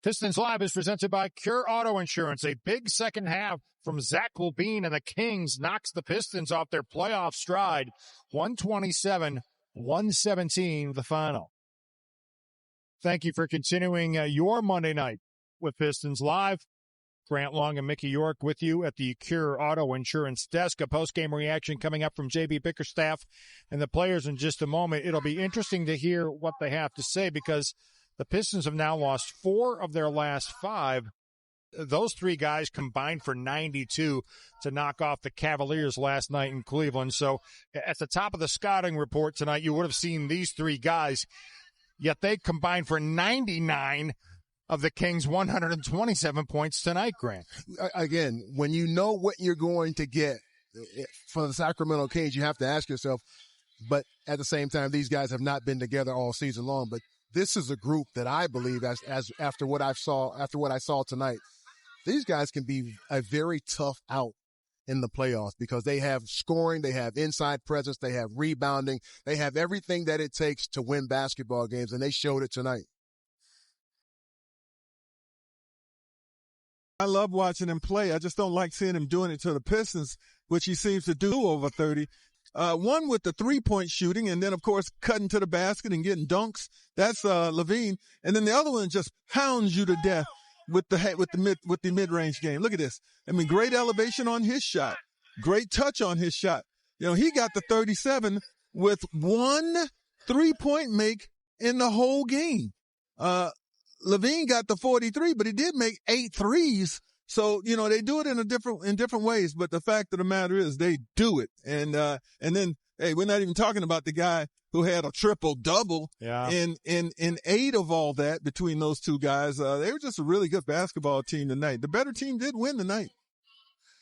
Pistons Live is presented by Cure Auto Insurance. A big second half from Zach LaVine and the Kings knocks the Pistons off their playoff stride. 127-117 the final. Thank you for continuing your Monday night with Pistons Live. Grant Long and Mickey York with you at the Cure Auto Insurance desk. A post-game reaction coming up from JB Bickerstaff and the players in just a moment. It'll be interesting to hear what they have to say because the Pistons have now lost 4 of their last 5. Those 3 guys combined for 92 to knock off the Cavaliers last night in Cleveland. So at the top of the scouting report tonight, you would have seen these 3 guys, yet they combined for 99 of the Kings' 127 points tonight, Grant. Again, when you know what you're going to get for the Sacramento Kings, you have to ask yourself, but at the same time, these guys have not been together all season long. But this is a group that I believe, as after what I saw tonight, these guys can be a very tough out in the playoffs because they have scoring, they have inside presence, they have rebounding, they have everything that it takes to win basketball games, and they showed it tonight. I love watching him play. I just don't like seeing him doing it to the Pistons, which he seems to do over 30. One with the 3-point shooting, and then, of course, cutting to the basket and getting dunks. That's LaVine. And then the other one just hounds you to death with the mid-range game. Look at this. I mean, great elevation on his shot. Great touch on his shot. You know, he got the 37 with 1 3-point make in the whole game. LaVine got the 43, but he did make 8 threes. So, you know, they do it in different ways, but the fact of the matter is they do it. And then, hey, we're not even talking about the guy who had a triple-double in 8 of all that between those 2 guys. They were just a really good basketball team tonight. The better team did win tonight.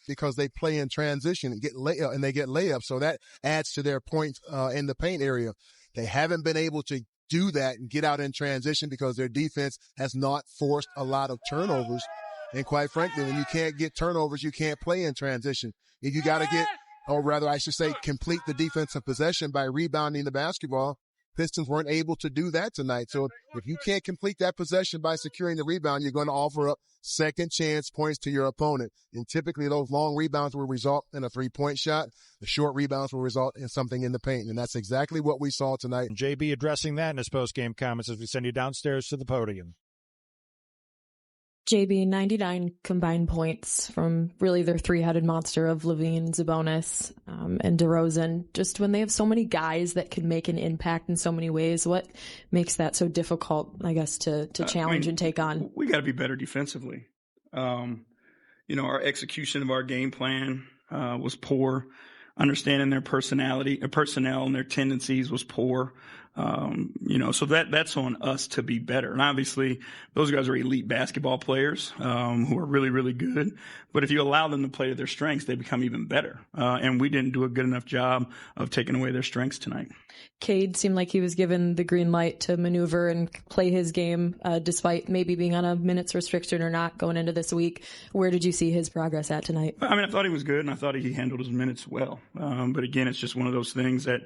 Because they play in transition and they get layups. So that adds to their points in the paint area. They haven't been able to do that and get out in transition because their defense has not forced a lot of turnovers. And quite frankly, when you can't get turnovers, you can't play in transition. If you got to get, or rather I should say, complete the defensive possession by rebounding the basketball, Pistons weren't able to do that tonight. So if you can't complete that possession by securing the rebound, you're going to offer up second chance points to your opponent. And typically those long rebounds will result in a 3-point shot. The short rebounds will result in something in the paint. And that's exactly what we saw tonight. JB addressing that in his post-game comments as we send you downstairs to the podium. JB, 99 combined points from really their 3-headed monster of LaVine, Sabonis, and DeRozan. Just when they have so many guys that can make an impact in so many ways, what makes that so difficult, I guess, to challenge and take on? We got to be better defensively. You know, our execution of our game plan was poor. Understanding their personnel and their tendencies was poor. You know, so that's on us to be better. And obviously those guys are elite basketball players, who are really, really good. But if you allow them to play to their strengths, they become even better. And we didn't do a good enough job of taking away their strengths tonight. Cade seemed like he was given the green light to maneuver and play his game, despite maybe being on a minutes restriction or not going into this week. Where did you see his progress at tonight? I mean, I thought he was good and I thought he handled his minutes well. But again, it's just one of those things that,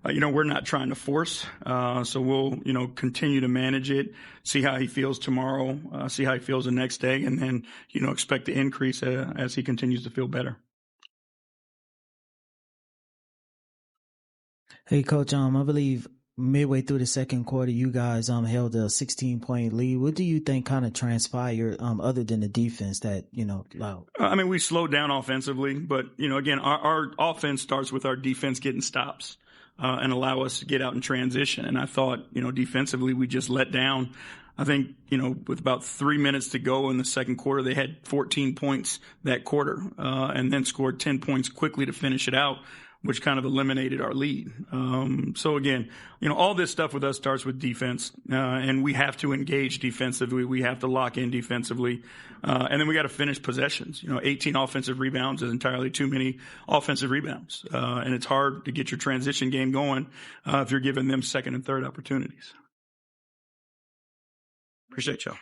you know, we're not trying to force. So we'll, you know, continue to manage it, see how he feels tomorrow, see how he feels the next day, and then, you know, expect the increase as he continues to feel better. Hey, Coach, I believe midway through the second quarter, you guys held a 16-point lead. What do you think kind of transpired other than the defense that, you know, allowed? I mean, we slowed down offensively, but, you know, again, our offense starts with our defense getting stops. And allow us to get out in transition. And I thought, you know, defensively, we just let down. I think, you know, with about 3 minutes to go in the second quarter, they had 14 points that quarter, and then scored 10 points quickly to finish it out, which kind of eliminated our lead. So again, you know, all this stuff with us starts with defense, and we have to engage defensively. We have to lock in defensively. And then we got to finish possessions. You know, 18 offensive rebounds is entirely too many offensive rebounds. And it's hard to get your transition game going, if you're giving them second and third opportunities. Appreciate y'all.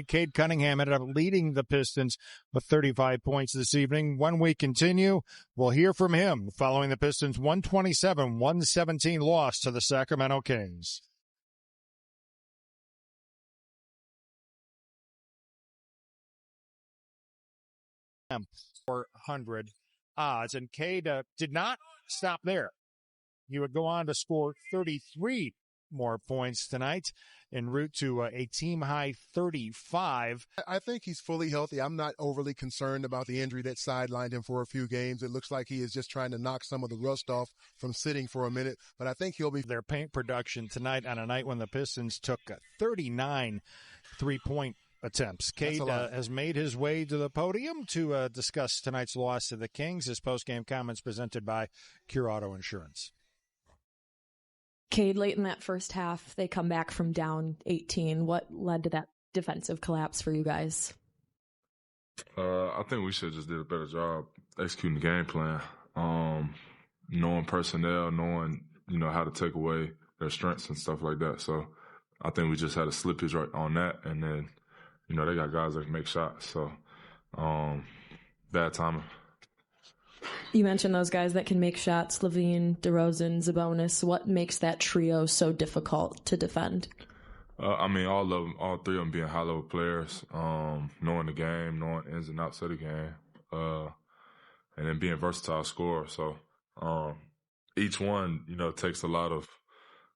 Cade Cunningham ended up leading the Pistons with 35 points this evening. When we continue, we'll hear from him following the Pistons' 127-117 loss to the Sacramento Kings. 400 odds. And Cade did not stop there. He would go on to score 33 more points tonight en route to a team-high 35. I think he's fully healthy. I'm not overly concerned about the injury that sidelined him for a few games. It looks like he is just trying to knock some of the rust off from sitting for a minute, but I think he'll be... Their paint production tonight on a night when the Pistons took 39 three-point attempts. Cade has made his way to the podium to discuss tonight's loss to the Kings. His post-game comments presented by Cure Auto Insurance. Cade, late in that first half, they come back from down 18. What led to that defensive collapse for you guys? I think we should just did a better job executing the game plan, knowing personnel, knowing, how to take away their strengths and stuff like that. So I think we just had a slippage right on that. And then, they got guys that can make shots. So bad timing. You mentioned those guys that can make shots, LaVine, DeRozan, Sabonis. What makes that trio so difficult to defend? All three of them being high-level players, knowing the game, knowing ins and outs of the game, and then being versatile scorers. So each one, takes a lot of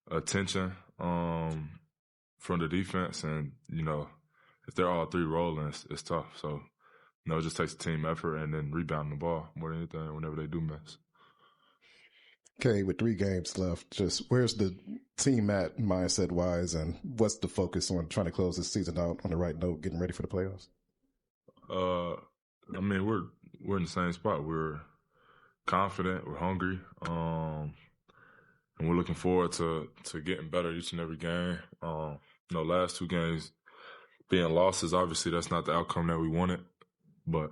attention from the defense. And, if they're all three rolling, it's tough. So, it just takes a team effort and then rebounding the ball more than anything whenever they do miss. Okay, with 3 games left, just where's the team at mindset-wise, and what's the focus on trying to close this season out on the right note, getting ready for the playoffs? We're in the same spot. We're confident, we're hungry, and we're looking forward to getting better each and every game. Last 2 games being losses, obviously that's not the outcome that we wanted. But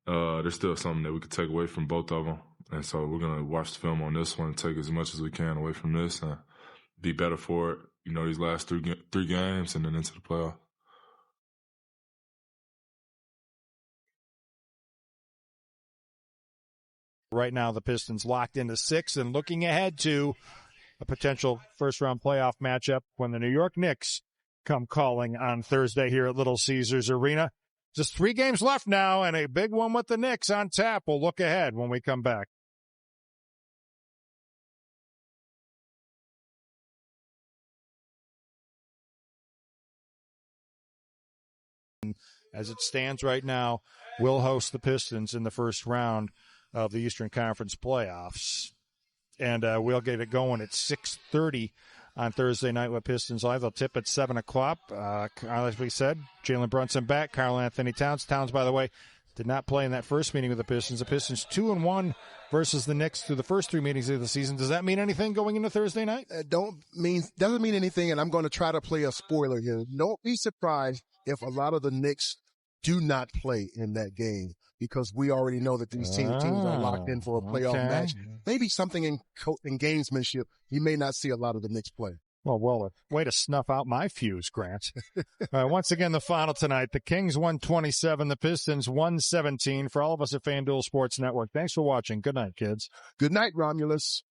there's still something that we could take away from both of them. And so we're going to watch the film on this one, take as much as we can away from this and be better for it, these last 3 games and then into the playoffs. Right now, the Pistons locked into 6 and looking ahead to a potential first-round playoff matchup when the New York Knicks come calling on Thursday here at Little Caesars Arena. Just 3 games left now, and a big one with the Knicks on tap. We'll look ahead when we come back. As it stands right now, we'll host the Pistons in the first round of the Eastern Conference playoffs. And we'll get it going at 6:30 on Thursday night with Pistons Live. They'll tip at 7 o'clock. As we said, Jalen Brunson back, Karl Anthony Towns. Towns, by the way, did not play in that first meeting with the Pistons. The Pistons 2-1 versus the Knicks through the first 3 meetings of the season. Does that mean anything going into Thursday night? Doesn't mean anything, and I'm going to try to play a spoiler here. Don't be surprised if a lot of the Knicks do not play in that game, because we already know that these teams are locked in for a playoff match. Maybe something in gamesmanship. You may not see a lot of the Knicks play. Well, way to snuff out my fuse, Grant. Once again, the final tonight, the Kings 127, the Pistons 117. For all of us at FanDuel Sports Network, thanks for watching. Good night, kids. Good night, Romulus.